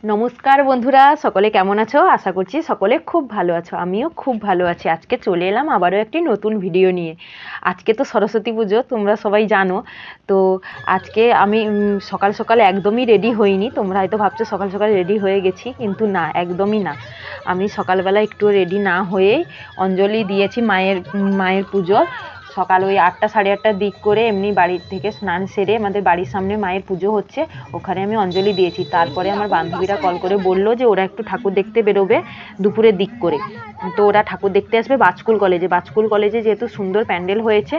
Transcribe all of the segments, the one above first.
নমস্কার বন্ধুরা, সকলে কেমন আছো? আশা করছি সকলে খুব ভালো আছো। আমিও খুব ভালো আছি। আজকে চলে এলাম আবারও একটি নতুন ভিডিও নিয়ে। আজকে তো সরস্বতী পুজো, তোমরা সবাই জানো। তো আজকে আমি সকাল সকাল একদমই রেডি হইনি। তোমরা হয়তো ভাবছো সকাল সকাল রেডি হয়ে গেছি, কিন্তু না, একদমই না। আমি সকালবেলা একটু রেডি না হয়েই অঞ্জলি দিয়েছি মায়ের পুজোর। সকাল ওই 8টা সাড়ে 8টার দিক করে এমনি বাড়ির থেকে স্নান সেরে আমাদের বাড়ির সামনে মায়ের পুজো হচ্ছে, ওখানে আমি অঞ্জলি দিয়েছি। তারপরে আমার বান্ধবীরা কল করে বললো যে ওরা একটু ঠাকুর দেখতে বেরোবে দুপুরের দিক করে। তো ওরা ঠাকুর দেখতে আসবে বাজকুল কলেজে যেহেতু সুন্দর প্যান্ডেল হয়েছে,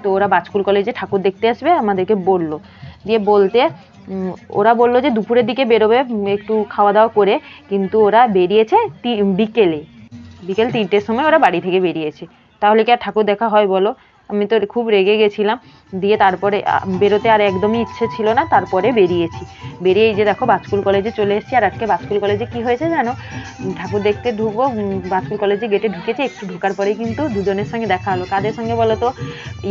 তো ওরা বাজকুল কলেজে ঠাকুর দেখতে আসবে আমাদেরকে বললো। দিয়ে বলতে ওরা বললো যে দুপুরের দিকে বেরোবে একটু খাওয়া দাওয়া করে, কিন্তু ওরা বেরিয়েছে বিকেল 3টের সময় ওরা বাড়ি থেকে বেরিয়েছে। তাহলে কি আর ঠাকুর দেখা হয় বলো? আমি তো খুব রেগে গেছিলাম। দিয়ে তারপরে বেরোতে আর একদমই ইচ্ছে ছিল না, তারপরে বেরিয়ে এই যে দেখো বাজকুল কলেজে চলে এসেছি। আর আজকে বাজকুল কলেজে কি হয়েছে জানো? ঠাকুর দেখতে ঢুকবো, বাজকুল কলেজে গেটে ঢুকেছে, একটু ঢোকার পরেই কিন্তু দুজনের সঙ্গে দেখা হলো। কাদের সঙ্গে বলো তো?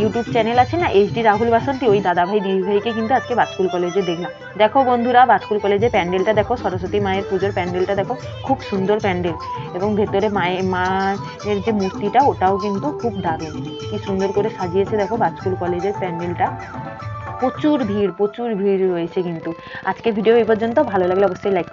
ইউটিউব চ্যানেল আছে না, HD রাহুল বাসন্তী, ওই দাদাভাই দিদিভাইকে কিন্তু আজকে বাজকুল কলেজে দেখলাম। দেখো বন্ধুরা, বাজকুল কলেজে প্যান্ডেলটা দেখো, সরস্বতী মায়ের পুজোর প্যান্ডেলটা দেখো, খুব সুন্দর প্যান্ডেল। এবং ভেতরে মায়ের যে মূর্তিটা, ওটাও কিন্তু খুব দারুণ, কি সুন্দর করে সাজিয়েছে দেখো বাজকুল কলেজের প্যান্ডেলটা। প্রচুর ভিড় রয়েছে কিন্তু। আজকের ভিডিও এই পর্যন্ত। ভালো লাগলে অবশ্যই লাইক